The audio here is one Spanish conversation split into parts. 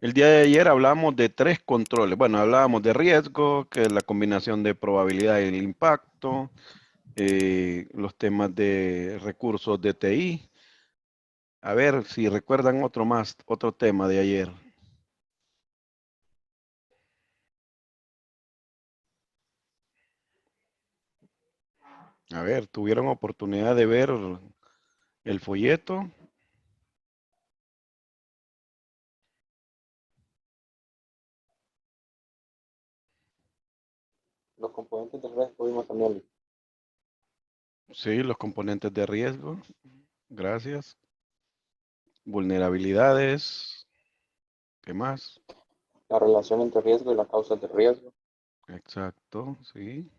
El día de ayer hablamos de tres controles. Bueno, hablábamos de riesgo, que es la combinación de probabilidad y el impacto, los temas de recursos de TI. A ver si recuerdan otro tema de ayer. A ver, ¿tuvieron oportunidad de ver el folleto? Los componentes del riesgo vimos también Sí, los componentes de riesgo. Gracias. Vulnerabilidades. ¿Qué más? la relación entre riesgo y las causas de riesgo. Exacto, sí.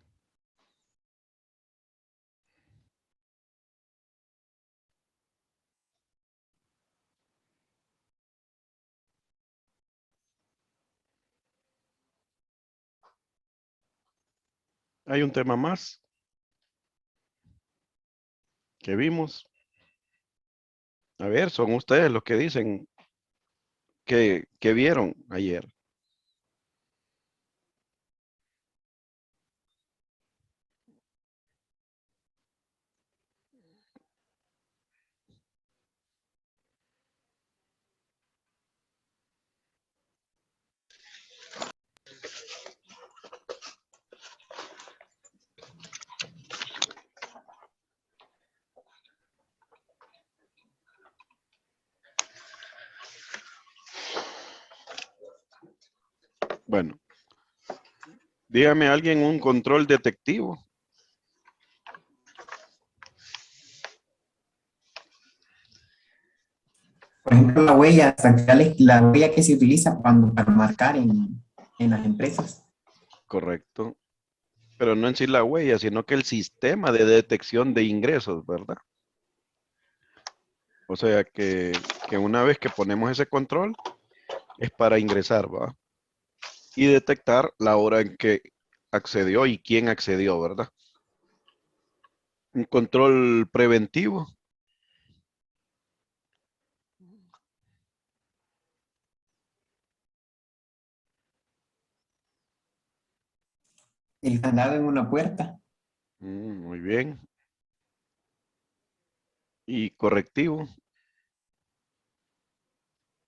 Hay un tema más que vimos. A ver, son ustedes los que dicen que vieron ayer. Bueno, dígame alguien un control detectivo. Por ejemplo, la huella dactilar es la huella que se utiliza para marcar en las empresas. Correcto. Pero no en sí la huella, sino que el sistema de detección de ingresos, ¿verdad? O sea que una vez que ponemos ese control es para ingresar, ¿va? Y detectar la hora en que accedió y quién accedió, ¿verdad? Un control preventivo. El candado en una puerta, Muy bien. Y correctivo.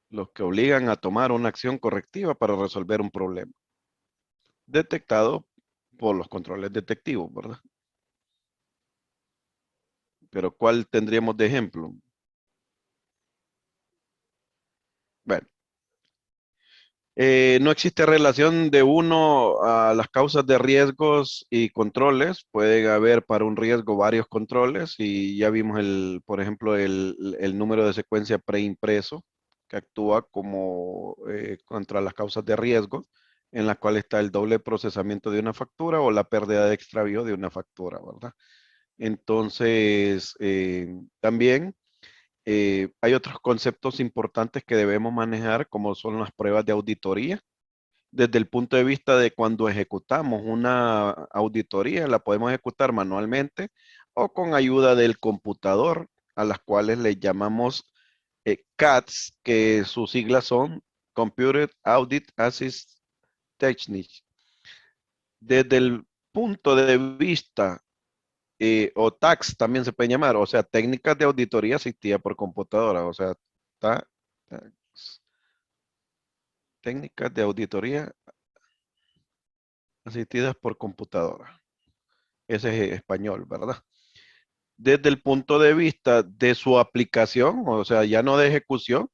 Los que obligan a tomar una acción correctiva para resolver un problema. Detectado por los controles detectivos, ¿verdad? Pero ¿cuál tendríamos de ejemplo? Bueno, no existe relación de uno a las causas de riesgos y controles. Puede haber para un riesgo varios controles y ya vimos por ejemplo, el número de secuencia preimpreso que actúa como contra las causas de riesgo, en la cual está el doble procesamiento de una factura o la pérdida de extravío de una factura, ¿verdad? Entonces, también hay otros conceptos importantes que debemos manejar, como son las pruebas de auditoría. Desde el punto de vista de cuando ejecutamos una auditoría, la podemos ejecutar manualmente o con ayuda del computador, a las cuales le llamamos CATS, que sus siglas son Computer Audit Assist Technique. Desde el punto de vista o tax también se puede llamar, o sea, técnicas de auditoría asistida por computadora, o sea, tax, técnicas de auditoría asistidas por computadora. Ese es español, ¿verdad? Desde el punto de vista de su aplicación, o sea, ya no de ejecución,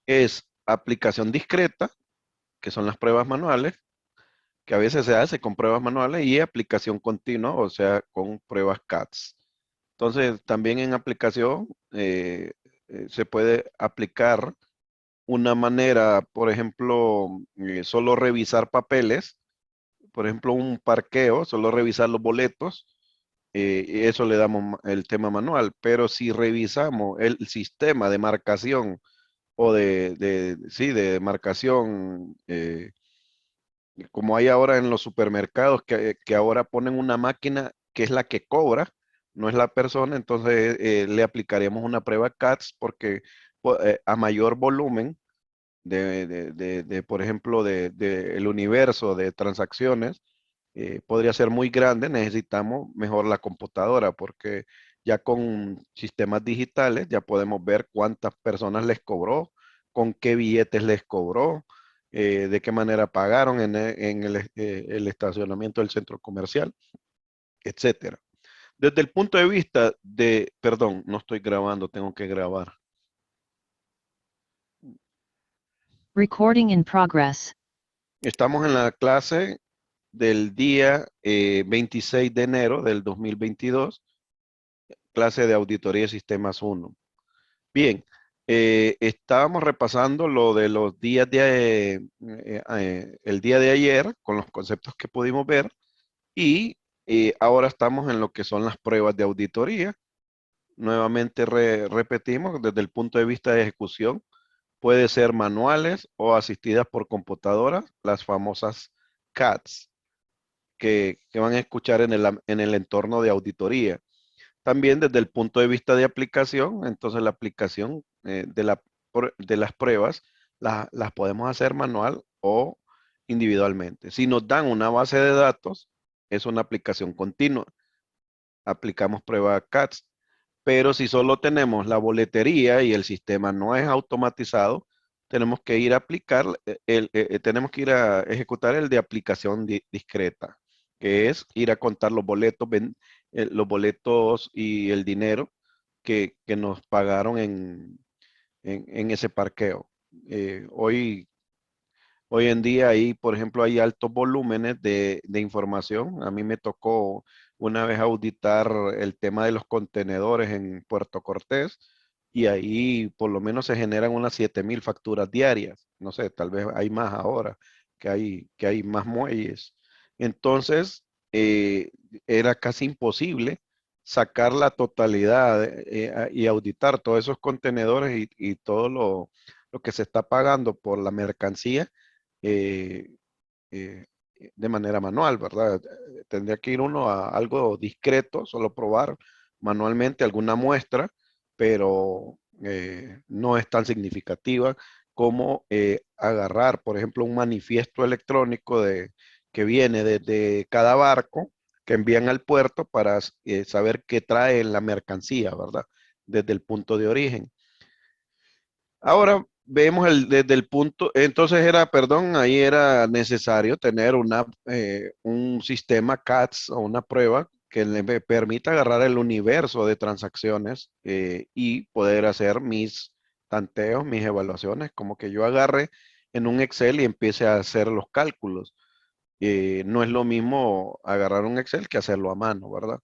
es aplicación discreta, que son las pruebas manuales, que a veces se hace con pruebas manuales, y aplicación continua, o sea, con pruebas CATS. Entonces, también en aplicación se puede aplicar una manera, por ejemplo, solo revisar papeles, por ejemplo, un parqueo, solo revisar los boletos, y eso le damos el tema manual. Pero si revisamos el sistema de marcación o sí, de marcación, como hay ahora en los supermercados, que ahora ponen una máquina que es la que cobra, no es la persona, entonces le aplicaremos una prueba CATS porque a mayor volumen por ejemplo, el universo de transacciones, podría ser muy grande, necesitamos mejor la computadora porque ya con sistemas digitales ya podemos ver cuántas personas les cobró, con qué billetes les cobró, de qué manera pagaron el estacionamiento del centro comercial, etcétera. Desde el punto de vista perdón, no estoy grabando, tengo que grabar. Recording in progress. Estamos en la clase del día 26 de enero del 2022, clase de Auditoría de Sistemas 1. Bien, estábamos repasando lo de los días el día de ayer con los conceptos que pudimos ver y ahora estamos en lo que son las pruebas de auditoría. Nuevamente repetimos desde el punto de vista de ejecución. Puede ser manuales o asistidas por computadoras, las famosas CADs, que van a escuchar en el entorno de auditoría. También desde el punto de vista de aplicación, entonces la aplicación de las pruebas las podemos hacer manual o individualmente. Si nos dan una base de datos, es una aplicación continua. Aplicamos prueba CADs. Pero si solo tenemos la boletería y el sistema no es automatizado, tenemos que ir a aplicar, tenemos que ir a ejecutar el de aplicación discreta, que es ir a contar los boletos y el dinero que nos pagaron en ese parqueo. Hoy en día ahí, por ejemplo, hay altos volúmenes de información. A mí me tocó una vez auditar el tema de los contenedores en Puerto Cortés y ahí por lo menos se generan unas 7,000 facturas diarias. No sé, tal vez hay más ahora, que hay más muelles. Entonces, era casi imposible sacar la totalidad y auditar todos esos contenedores y todo lo que se está pagando por la mercancía eh, eh, de manera manual, ¿verdad? Tendría que ir uno a algo discreto, solo probar manualmente alguna muestra, pero no es tan significativa como agarrar, por ejemplo, un manifiesto electrónico que viene desde cada barco que envían al puerto para saber qué trae la mercancía, ¿verdad? Desde el punto de origen. Ahora vemos desde el punto, entonces perdón, ahí era necesario tener un sistema CATS o una prueba que me permita agarrar el universo de transacciones y poder hacer mis tanteos, mis evaluaciones, como que yo agarre en un Excel y empiece a hacer los cálculos. No es lo mismo agarrar un Excel que hacerlo a mano, ¿verdad?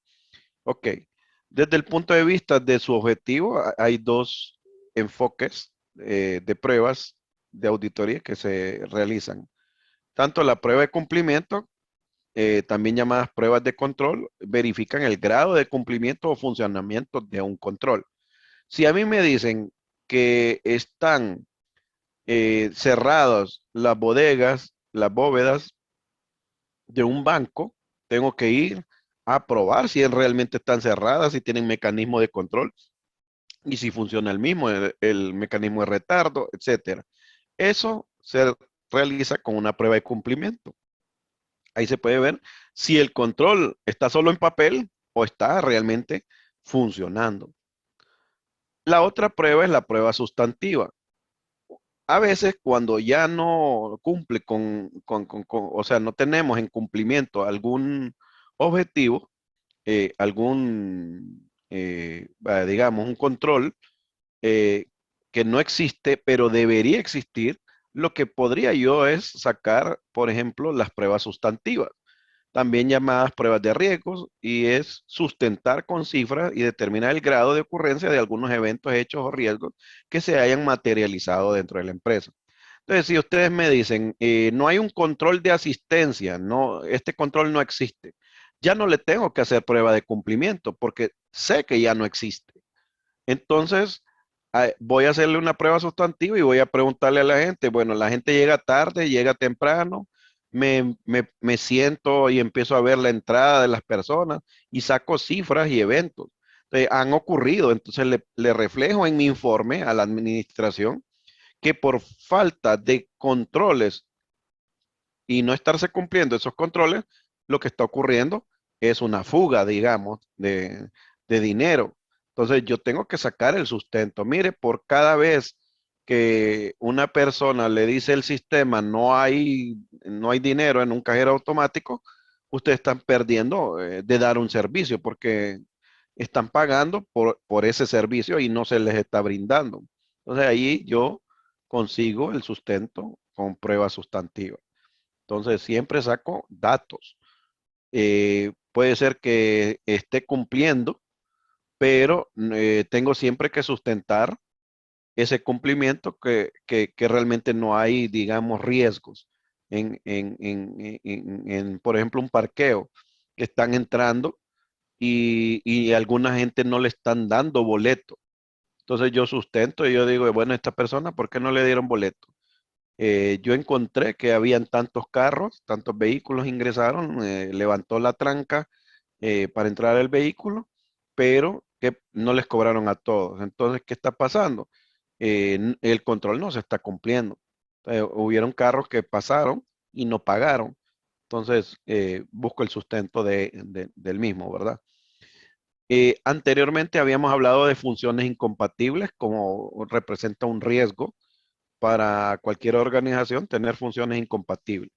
Ok. Desde el punto de vista de su objetivo, hay dos enfoques de pruebas de auditoría que se realizan. Tanto la prueba de cumplimiento, también llamadas pruebas de control, verifican el grado de cumplimiento o funcionamiento de un control. Si a mí me dicen que están cerradas las bodegas, las bóvedas de un banco, tengo que ir a probar si realmente están cerradas, si tienen mecanismo de control y si funciona el mismo, el mecanismo de retardo, etcétera. Eso se realiza con una prueba de cumplimiento. Ahí se puede ver si el control está solo en papel o está realmente funcionando. La otra prueba es la prueba sustantiva. A veces cuando ya no cumple o sea, no tenemos en cumplimiento algún objetivo, digamos, un control eh, que no existe, pero debería existir, lo que podría yo es sacar, por ejemplo, las pruebas sustantivas, también llamadas pruebas de riesgos, y es sustentar con cifras y determinar el grado de ocurrencia de algunos eventos, hechos o riesgos que se hayan materializado dentro de la empresa. Entonces, si ustedes me dicen, no hay un control de asistencia, no, este control no existe, ya no le tengo que hacer prueba de cumplimiento porque sé que ya no existe. Entonces, voy a hacerle una prueba sustantiva y voy a preguntarle a la gente, bueno, la gente llega tarde, llega temprano, me siento y empiezo a ver la entrada de las personas y saco cifras y eventos. Han ocurrido, entonces le reflejo en mi informe a la administración que por falta de controles y no estarse cumpliendo esos controles, lo que está ocurriendo es una fuga, digamos, de dinero. Entonces yo tengo que sacar el sustento. Mire, por cada vez que una persona le dice el sistema no hay dinero en un cajero automático, ustedes están perdiendo de dar un servicio porque están pagando por ese servicio y no se les está brindando. Entonces ahí yo consigo el sustento con pruebas sustantivas. Entonces siempre saco datos. Puede ser que esté cumpliendo, pero tengo siempre que sustentar ese cumplimiento que realmente no hay, digamos, riesgos por ejemplo, un parqueo que están entrando y alguna gente no le están dando boleto. Entonces yo sustento y yo digo, bueno, esta persona, ¿por qué no le dieron boleto? Yo encontré que habían tantos carros, tantos vehículos ingresaron, levantó la tranca para entrar al vehículo, pero que no les cobraron a todos. Entonces, ¿qué está pasando? El control no se está cumpliendo. Hubieron carros que pasaron y no pagaron. Entonces, busco el sustento del mismo, ¿verdad? Anteriormente habíamos hablado de funciones incompatibles, como representa un riesgo para cualquier organización tener funciones incompatibles.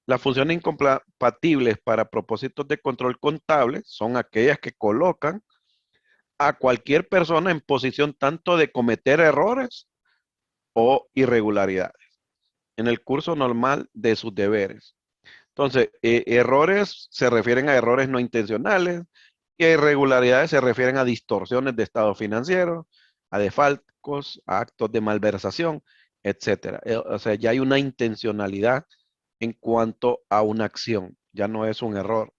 Las funciones incompatibles para propósitos de control contable son aquellas que colocan a cualquier persona en posición tanto de cometer errores o irregularidades en el curso normal de sus deberes. Entonces, errores se refieren a errores no intencionales y irregularidades se refieren a distorsiones de estado financiero, a desfalcos, a actos de malversación, etcétera. O sea, ya hay una intencionalidad en cuanto a una acción, ya no es un error.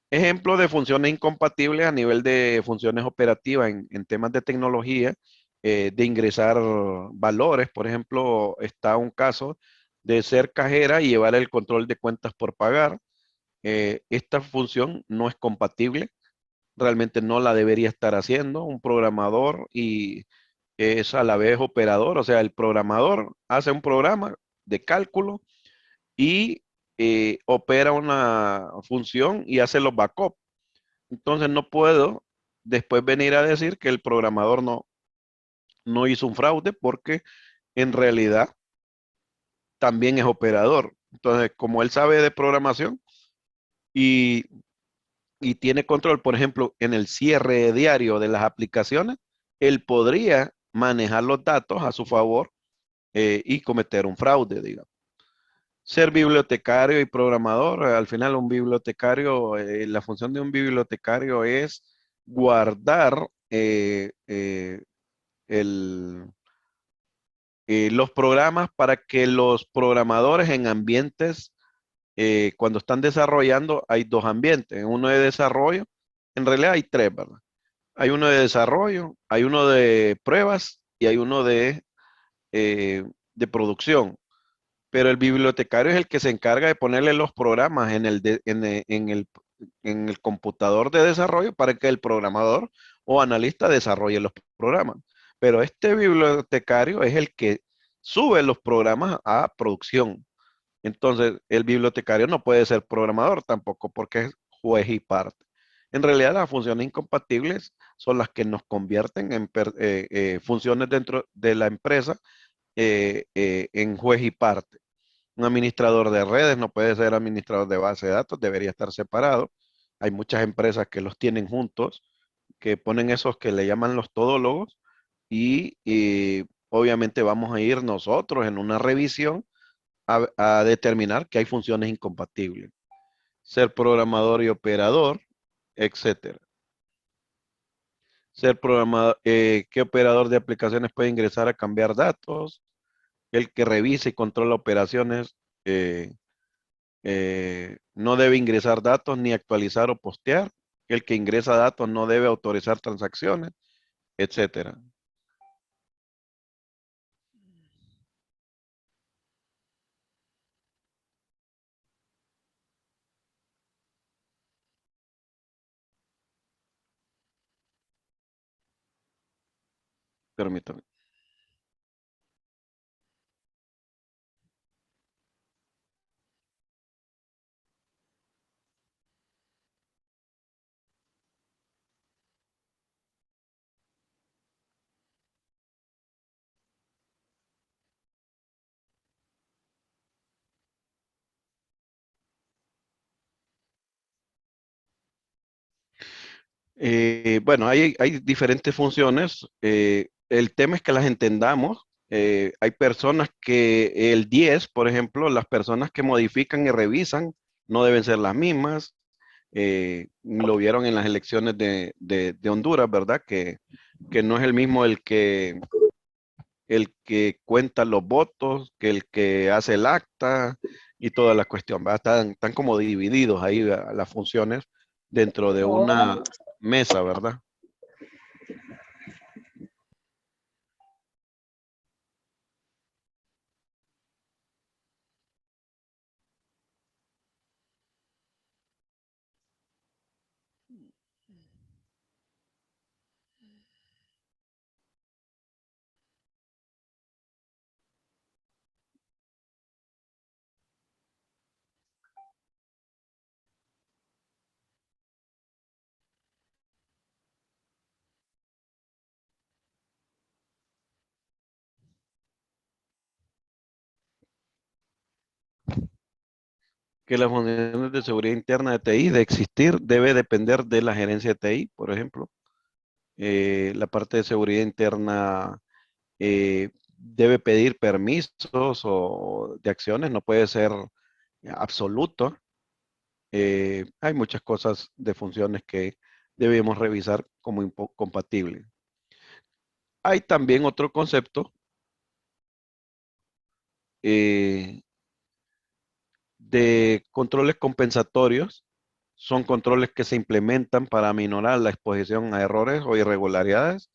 Ejemplo de funciones incompatibles a nivel de funciones operativas en temas de tecnología, de ingresar valores. Por ejemplo, está un caso de ser cajera y llevar el control de cuentas por pagar. Esta función no es compatible, realmente no la debería estar haciendo un programador y es a la vez operador. O sea, el programador hace un programa de cálculo y opera una función y hace los backups. Entonces no puedo después venir a decir que el programador no hizo un fraude porque en realidad también es operador. Entonces, como él sabe de programación y, y tiene control, por ejemplo, en el cierre diario de las aplicaciones, él podría manejar los datos a su favor y cometer un fraude, digamos. Ser bibliotecario y programador, al final un bibliotecario, la función de un bibliotecario es guardar el, los programas para que los programadores en ambientes, cuando están desarrollando, hay dos ambientes, uno de desarrollo, en realidad hay tres, ¿verdad? Hay uno de desarrollo, hay uno de pruebas y hay uno de producción. Pero el bibliotecario es el que se encarga de ponerle los programas en el computador de desarrollo para que el programador o analista desarrolle los programas. Pero este bibliotecario es el que sube los programas a producción. Entonces, el bibliotecario no puede ser programador tampoco porque es juez y parte. En realidad, las funciones incompatibles son las que nos convierten en funciones dentro de la empresa en juez y parte. Un administrador de redes no puede ser administrador de base de datos, debería estar separado. Hay muchas empresas que los tienen juntos, que ponen esos que le llaman los todólogos y obviamente vamos a ir nosotros en una revisión a determinar que hay funciones incompatibles. Ser programador y operador, etcétera. Ser programador, ¿qué operador de aplicaciones puede ingresar a cambiar datos? El que revisa y controla operaciones no debe ingresar datos ni actualizar o postear. El que ingresa datos no debe autorizar transacciones, etcétera. Permítame. Bueno, hay diferentes funciones. El tema es que las entendamos. Hay personas que el 10, por ejemplo, las personas que modifican y revisan no deben ser las mismas. Lo vieron en las elecciones de Honduras, ¿verdad? Que no es el mismo el que cuenta los votos, que el que hace el acta y toda la cuestión, ¿verdad? Están como divididos ahí, ¿verdad? Las funciones dentro de una mesa, ¿verdad? Que las funciones de seguridad interna de TI, de existir, debe depender de la gerencia de TI, por ejemplo. La parte de seguridad interna debe pedir permisos o de acciones, no puede ser absoluto. Hay muchas cosas de funciones que debemos revisar como compatibles. Hay también otro concepto eh, de controles compensatorios. Son controles que se implementan para minorar la exposición a errores o irregularidades,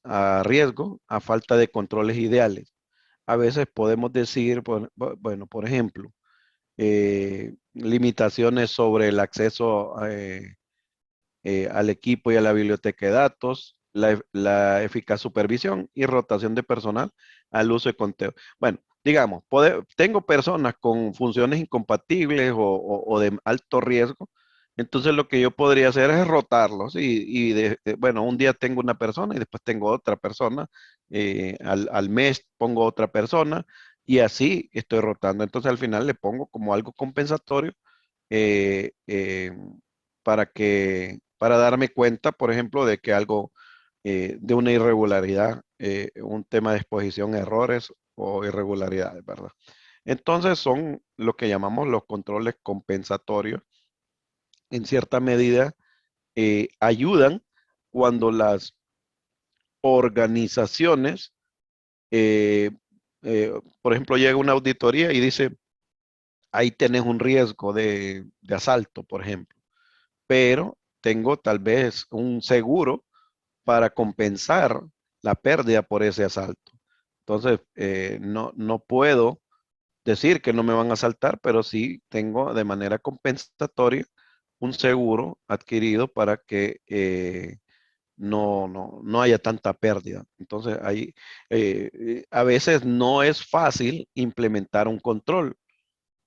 a riesgo, a falta de controles ideales. A veces podemos decir, bueno, por ejemplo, limitaciones sobre el acceso al equipo y a la biblioteca de datos, la eficaz supervisión y rotación de personal al uso de conteo. Bueno, digamos, tengo personas con funciones incompatibles o de alto riesgo, entonces lo que yo podría hacer es rotarlos bueno, un día tengo una persona y después tengo otra persona, al mes pongo otra persona y así estoy rotando. Entonces al final le pongo como algo compensatorio eh, eh, para darme cuenta, por ejemplo, de que algo, de una irregularidad, un tema de exposición a errores o irregularidades, ¿verdad? Entonces son lo que llamamos los controles compensatorios. En cierta medida, ayudan cuando las organizaciones, eh, por ejemplo, llega una auditoría y dice, ahí tenés un riesgo de asalto, por ejemplo, pero tengo tal vez un seguro para compensar la pérdida por ese asalto. Entonces, no puedo decir que no me van a asaltar, pero sí tengo de manera compensatoria un seguro adquirido para que no haya tanta pérdida. Entonces, a veces no es fácil implementar un control,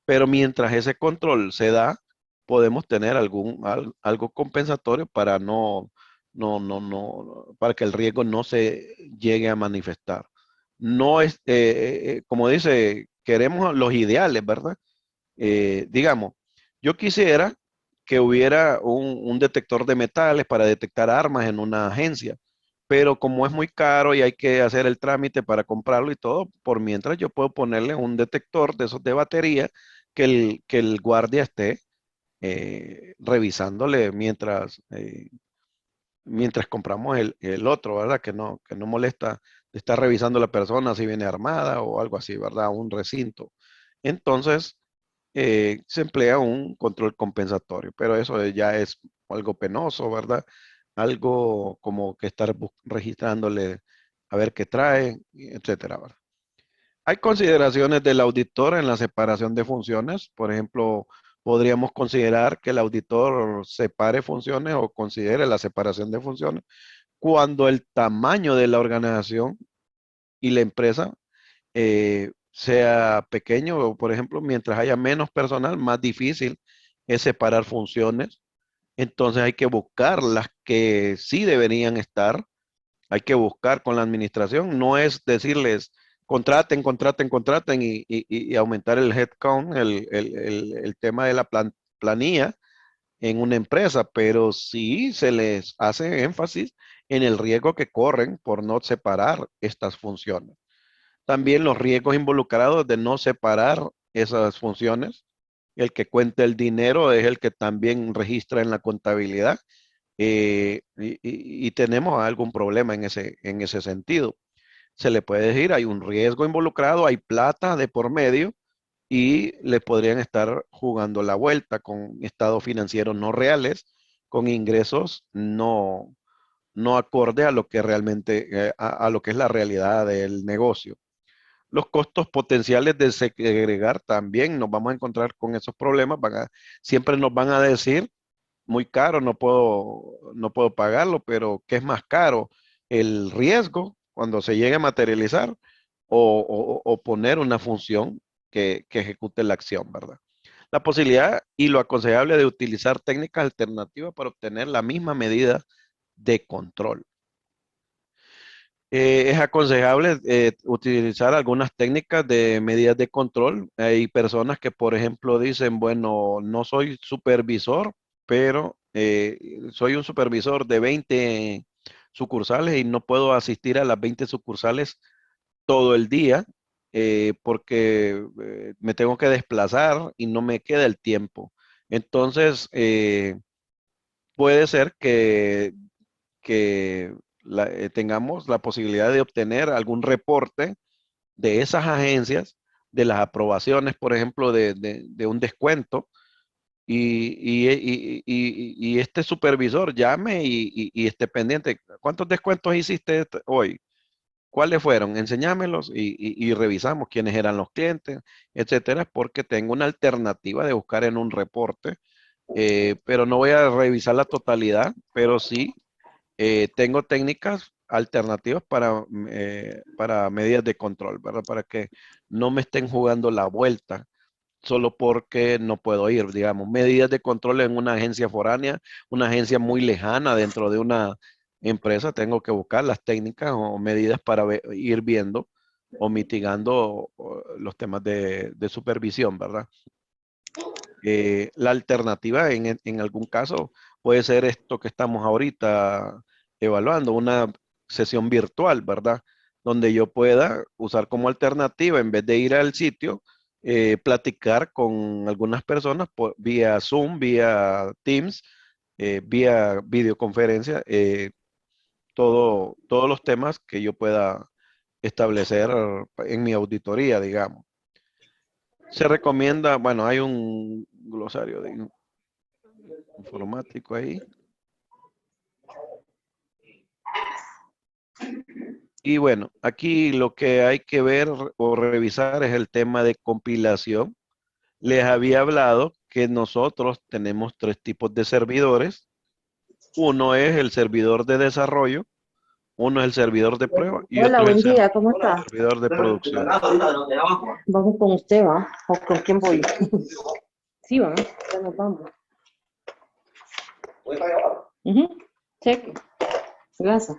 pero mientras ese control se da, podemos tener algo compensatorio para para que el riesgo no se llegue a manifestar. No es, como dice, queremos los ideales, ¿verdad? Digamos, yo quisiera que hubiera un detector de metales para detectar armas en una agencia, pero como es muy caro y hay que hacer el trámite para comprarlo y todo, por mientras yo puedo ponerle un detector de esos de batería que el guardia esté revisándole mientras compramos el otro, ¿verdad? Que no molesta estar revisando la persona si viene armada o algo así, ¿verdad? Un recinto. Entonces, se emplea un control compensatorio, pero eso ya es algo penoso, ¿verdad? Algo como que estar registrándole a ver qué trae, etcétera, ¿verdad? Hay consideraciones del auditor en la separación de funciones. Por ejemplo, podríamos considerar que el auditor separe funciones o considere la separación de funciones cuando el tamaño de la organización y la empresa sea pequeño, o por ejemplo, mientras haya menos personal, más difícil es separar funciones. Entonces hay que buscar las que sí deberían estar, hay que buscar con la administración, no es decirles contraten, contraten, contraten y aumentar el headcount, el tema de la planilla, en una empresa, pero sí se les hace énfasis en el riesgo que corren por no separar estas funciones. También los riesgos involucrados de no separar esas funciones. El que cuenta el dinero es el que también registra en la contabilidad, y tenemos algún problema en ese sentido. Se le puede decir, hay un riesgo involucrado, hay plata de por medio y le podrían estar jugando la vuelta con estados financieros no reales, con ingresos no acorde a lo que realmente, a lo que es la realidad del negocio. Los costos potenciales de segregar también nos vamos a encontrar con esos problemas. Siempre nos van a decir, muy caro, no puedo pagarlo, pero ¿qué es más caro? El riesgo cuando se llegue a materializar o poner una función que ejecute la acción, ¿verdad? La posibilidad y lo aconsejable de utilizar técnicas alternativas para obtener la misma medida de control. Es aconsejable utilizar algunas técnicas de medidas de control. Hay personas que, por ejemplo, dicen, bueno, no soy supervisor, pero soy un supervisor de 20 sucursales y no puedo asistir a las 20 sucursales todo el día porque me tengo que desplazar y no me queda el tiempo. Entonces, puede ser que tengamos la posibilidad de obtener algún reporte de esas agencias, de las aprobaciones, por ejemplo, de un descuento, y este supervisor llame y esté pendiente. ¿Cuántos descuentos hiciste hoy? ¿Cuáles fueron? Enseñámelos y revisamos quiénes eran los clientes, etcétera, porque tengo una alternativa de buscar en un reporte, pero no voy a revisar la totalidad, pero sí tengo técnicas alternativas para medidas de control, ¿verdad? Para que no me estén jugando la vuelta solo porque no puedo ir, digamos, medidas de control en una agencia foránea, una agencia muy lejana dentro de una empresa, tengo que buscar las técnicas o medidas para ir viendo o mitigando los temas de supervisión, ¿verdad? La alternativa en algún caso puede ser esto que estamos ahorita evaluando, una sesión virtual, ¿verdad? Donde yo pueda usar como alternativa, en vez de ir al sitio, platicar con algunas personas vía Zoom, vía Teams, vía videoconferencia, todos los temas que yo pueda establecer en mi auditoría, digamos. Se recomienda, bueno, hay un glosario de informático ahí. Y bueno, aquí lo que hay que ver o revisar es el tema de compilación. Les había hablado que nosotros tenemos tres tipos de servidores. Uno es el servidor de desarrollo, uno es el servidor de prueba y Hola, otro es buen el día, ¿cómo está? servidor de producción. Vamos con usted, ¿va? ¿O con quién voy? Sí, va, ya nos vamos. Cheque. Gracias.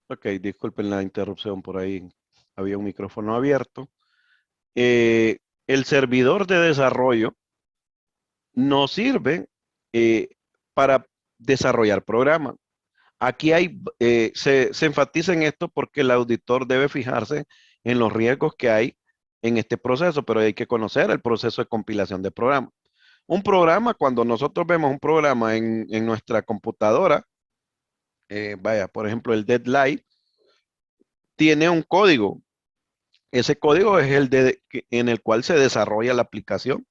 Ok, disculpen la interrupción por ahí. Había un micrófono abierto. El servidor de desarrollo nos sirve para desarrollar programas. Aquí se enfatiza en esto porque el auditor debe fijarse en los riesgos que hay en este proceso, pero hay que conocer el proceso de compilación de programa. Un programa, cuando nosotros vemos un programa en nuestra computadora, vaya, por ejemplo, el Deadline, tiene un código. Ese código es en el cual se desarrolla la aplicación,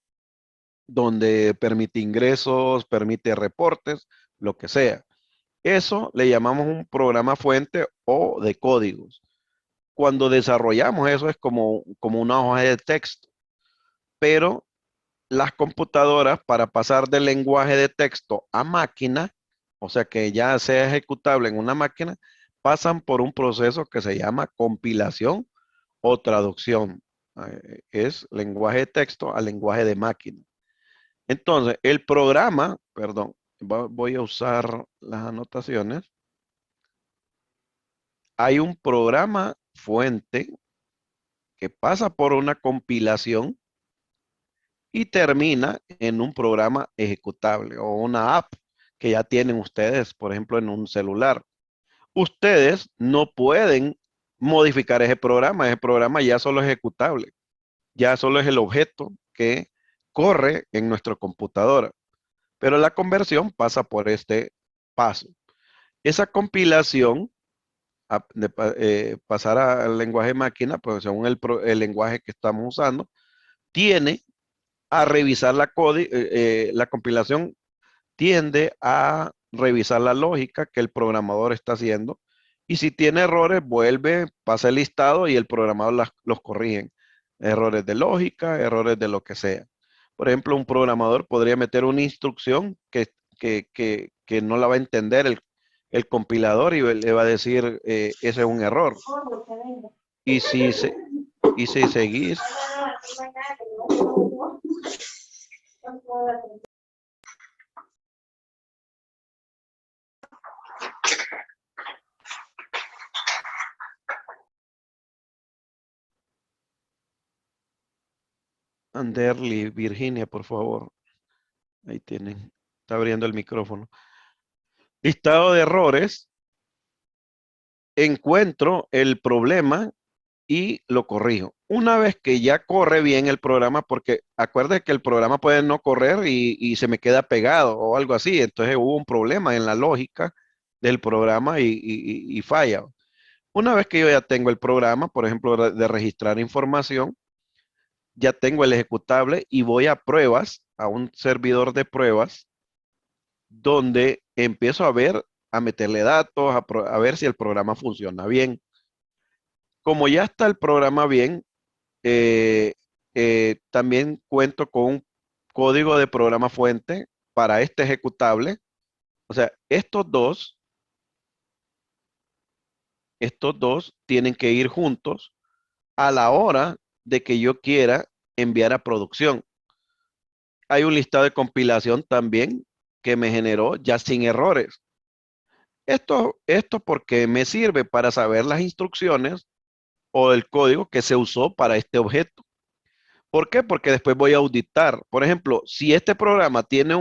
donde permite ingresos, permite reportes, lo que sea. Eso le llamamos un programa fuente o de códigos. Cuando desarrollamos eso es como una hoja de texto, pero las computadoras para pasar del lenguaje de texto a máquina, o sea que ya sea ejecutable en una máquina, pasan por un proceso que se llama compilación o traducción. Es lenguaje de texto a lenguaje de máquina. Entonces, el programa, perdón, voy a usar las anotaciones. Hay un programa fuente que pasa por una compilación y termina en un programa ejecutable o una app que ya tienen ustedes, por ejemplo, en un celular. Ustedes no pueden modificar ese programa ya solo es ejecutable, ya solo es el objeto que corre en nuestra computadora, pero la conversión pasa por este paso. Esa compilación, pasar al lenguaje máquina, pues según el lenguaje que estamos usando, tiene a revisar la compilación tiende a revisar la lógica que el programador está haciendo y si tiene errores, vuelve, pasa el listado y el programador los corrige. Errores de lógica, errores de lo que sea. Por ejemplo, un programador podría meter una instrucción que no la va a entender el compilador y le va a decir, ese es un error. Y y si seguís, Anderly, Virginia, por favor. Ahí tienen. Está abriendo el micrófono. Listado de errores. Encuentro el problema y lo corrijo. Una vez que ya corre bien el programa, porque acuérdate que el programa puede no correr y se me queda pegado o algo así. Entonces hubo un problema en la lógica del programa y falla. Una vez que yo ya tengo el programa, por ejemplo, de registrar información, ya tengo el ejecutable y voy a pruebas, a un servidor de pruebas, donde empiezo a meterle datos, a ver si el programa funciona bien. Como ya está el programa bien, eh, también cuento con un código de programa fuente para este ejecutable. O sea, estos dos tienen que ir juntos a la hora de que yo quiera enviar a producción. Hay un listado de compilación también que me generó ya sin errores. Esto porque me sirve para saber las instrucciones o el código que se usó para este objeto. ¿Por qué? Porque después voy a auditar. Por ejemplo, si este programa tiene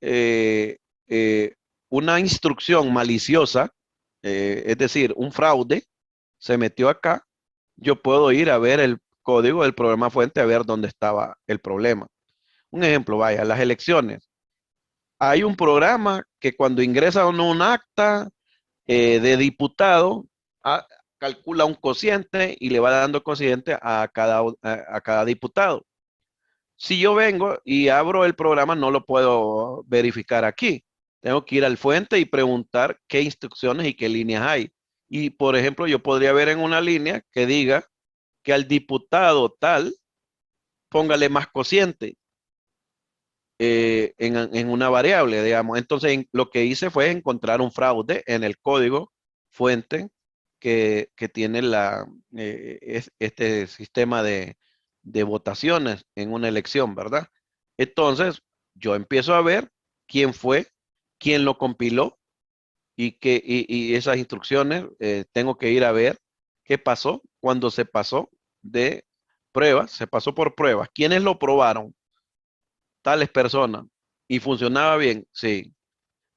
eh, eh, una instrucción maliciosa, es decir, un fraude, se metió acá, yo puedo ir a ver el código del programa fuente a ver dónde estaba el problema. Un ejemplo, vaya, las elecciones. Hay un programa que cuando ingresa uno un acta de diputado, a- calcula un cociente y le va dando cociente a cada diputado. Si yo vengo y abro el programa, no lo puedo verificar aquí. Tengo que ir al fuente y preguntar qué instrucciones y qué líneas hay. Y, por ejemplo, yo podría ver en una línea que diga que al diputado tal, póngale más cociente en una variable, digamos. Entonces, lo que hice fue encontrar un fraude en el código fuente que tiene este sistema de votaciones en una elección, ¿verdad? Entonces, yo empiezo a ver quién fue, quién lo compiló y esas instrucciones, tengo que ir a ver qué pasó cuando se pasó de pruebas, se pasó por pruebas. ¿Quiénes lo probaron? Tales personas. ¿Y funcionaba bien? Sí.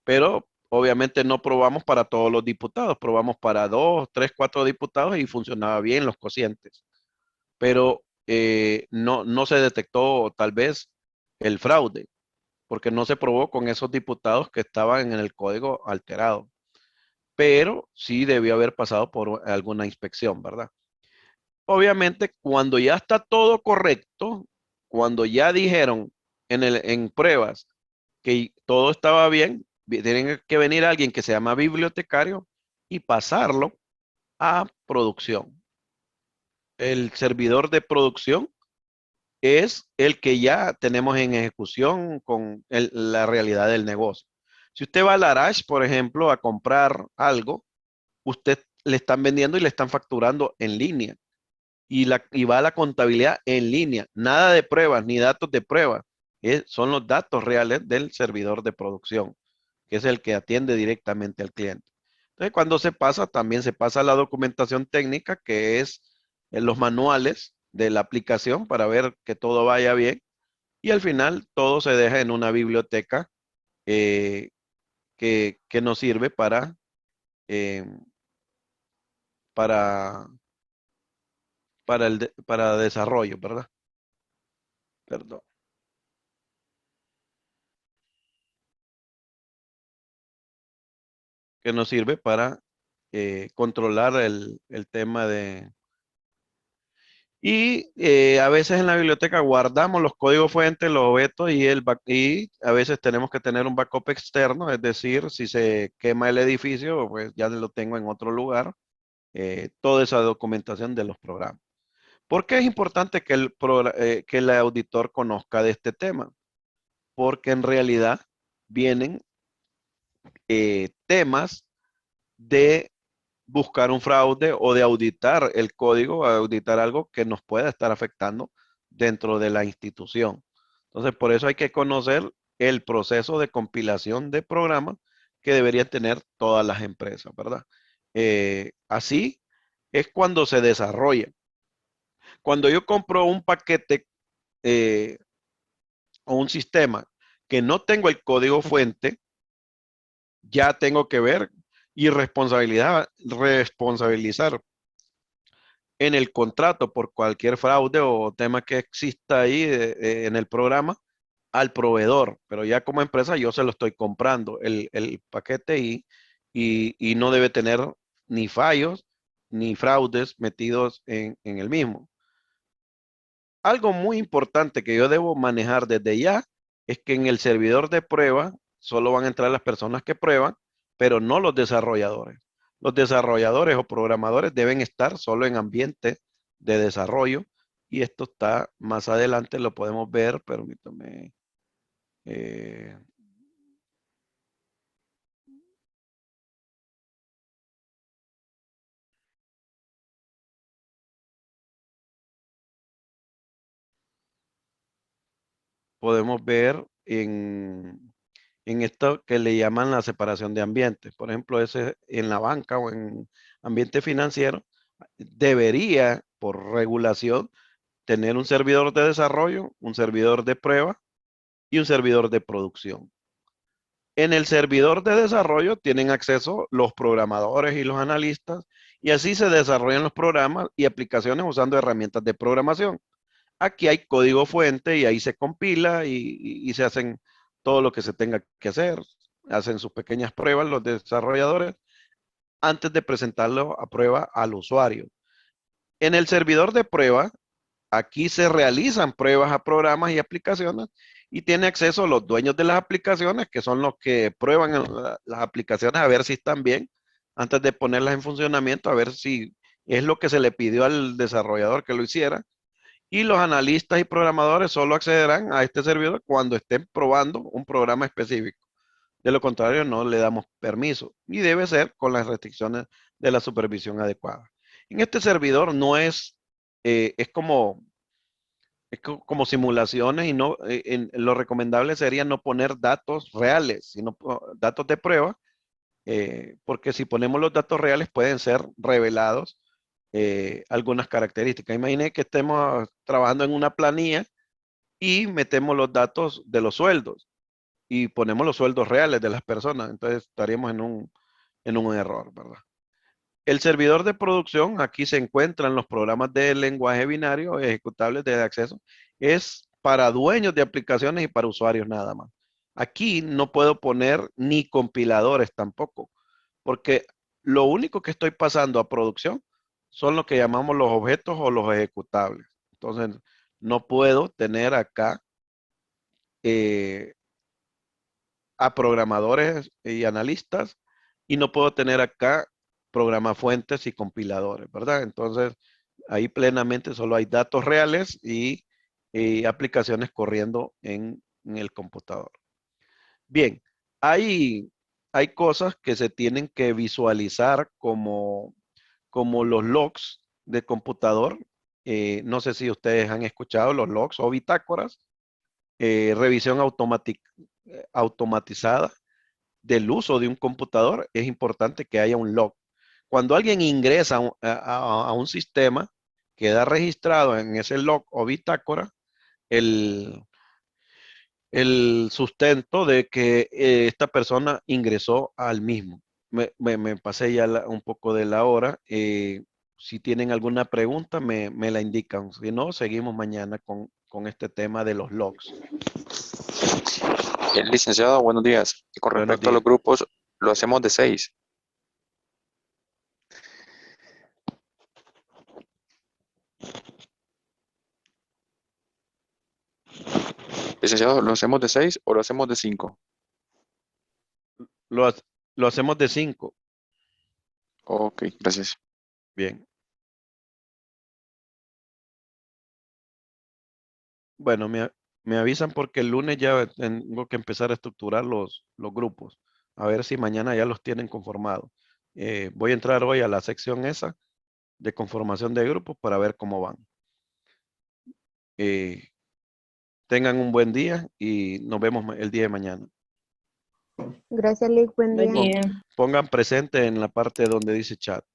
Pero obviamente no probamos para todos los diputados, probamos para 2, 3, 4 diputados y funcionaba bien los cocientes. Pero no se detectó tal vez el fraude, porque no se probó con esos diputados que estaban en el código alterado. Pero sí debió haber pasado por alguna inspección, ¿verdad? Obviamente, cuando ya está todo correcto, cuando ya dijeron en pruebas que todo estaba bien, tiene que venir alguien que se llama bibliotecario y pasarlo a producción. El servidor de producción es el que ya tenemos en ejecución con la realidad del negocio. Si usted va al Arash, por ejemplo, a comprar algo, usted le están vendiendo y le están facturando en línea y va la contabilidad en línea. Nada de pruebas ni datos de pruebas. son los datos reales del servidor de producción, que es el que atiende directamente al cliente. Entonces, cuando se pasa, también se pasa a la documentación técnica, que es en los manuales de la aplicación para ver que todo vaya bien. Y al final, todo se deja en una biblioteca eh, que nos sirve eh, para, para desarrollo, ¿verdad? Perdón. Que nos sirve para controlar el tema de... Y a veces en la biblioteca guardamos los códigos fuentes, los objetos y a veces tenemos que tener un backup externo, es decir, si se quema el edificio, pues ya lo tengo en otro lugar, toda esa documentación de los programas. ¿Por qué es importante que que el auditor conozca de este tema? Porque en realidad vienen temas de buscar un fraude o de auditar el código, auditar algo que nos pueda estar afectando dentro de la institución. Entonces, por eso hay que conocer el proceso de compilación de programas que deberían tener todas las empresas, ¿verdad? Así es cuando se desarrolla. Cuando yo compro un paquete eh, o un sistema que no tengo el código fuente, ya tengo que ver y responsabilizar en el contrato por cualquier fraude o tema que exista ahí en el programa al proveedor, pero ya como empresa yo se lo estoy comprando el paquete y no debe tener ni fallos ni fraudes metidos en el mismo. Algo muy importante que yo debo manejar desde ya es que en el servidor de prueba solo van a entrar las personas que prueban, pero no los desarrolladores. Los desarrolladores o programadores deben estar solo en ambiente de desarrollo y esto está más adelante, lo podemos ver, permítame. eh, Podemos ver en esto que le llaman la separación de ambientes. Por ejemplo, ese en la banca o en ambiente financiero debería, por regulación, tener un servidor de desarrollo, un servidor de prueba y un servidor de producción. En el servidor de desarrollo tienen acceso los programadores y los analistas y así se desarrollan los programas y aplicaciones usando herramientas de programación. Aquí hay código fuente y ahí se compila y se hacen todo lo que se tenga que hacer. Hacen sus pequeñas pruebas los desarrolladores antes de presentarlo a prueba al usuario. En el servidor de prueba, aquí se realizan pruebas a programas y aplicaciones y tiene acceso a los dueños de las aplicaciones, que son los que prueban las aplicaciones a ver si están bien antes de ponerlas en funcionamiento, a ver si es lo que se le pidió al desarrollador que lo hiciera. Y los analistas y programadores solo accederán a este servidor cuando estén probando un programa específico. De lo contrario, no le damos permiso y debe ser con las restricciones de la supervisión adecuada. En este servidor no es, es como simulaciones y no, lo recomendable sería no poner datos reales, sino datos de prueba, porque si ponemos los datos reales pueden ser revelados algunas características. Imagine que estemos trabajando en una planilla y metemos los datos de los sueldos y ponemos los sueldos reales de las personas, entonces estaríamos en un error, ¿verdad? El servidor de producción, aquí se encuentran los programas de lenguaje binario ejecutables de acceso, es para dueños de aplicaciones y para usuarios nada más. Aquí no puedo poner ni compiladores tampoco, porque lo único que estoy pasando a producción son lo que llamamos los objetos o los ejecutables. Entonces, no puedo tener acá eh, a programadores y analistas y no puedo tener acá programas fuentes y compiladores, ¿verdad? Entonces, ahí plenamente solo hay datos reales y aplicaciones corriendo en el computador. Bien, hay, hay cosas que se tienen que visualizar como los logs de computador. No sé si ustedes han escuchado los logs o bitácoras. revisión automatizada del uso de un computador, es importante que haya un log. Cuando alguien ingresa a un sistema, queda registrado en ese log o bitácora el sustento de que esta persona ingresó al mismo. Me pasé ya un poco de la hora. Si tienen alguna pregunta, me la indican. Si no, seguimos mañana con este tema de los logs. Licenciado, buenos días. Con Buenos respecto a los días. grupos, lo hacemos de 6. Licenciado, ¿lo hacemos de 6 o lo hacemos de 5? Lo, ha- lo hacemos de 5. Ok, gracias. Bien. Bueno, me avisan porque el lunes ya tengo que empezar a estructurar los grupos. A ver si mañana ya los tienen conformados. Voy a entrar hoy a la sección esa de conformación de grupos para ver cómo van. Eh, Tengan un buen día y nos vemos el día de mañana. Gracias, Lick. Buen Buen día. día. Pongan presente en la parte donde dice chat.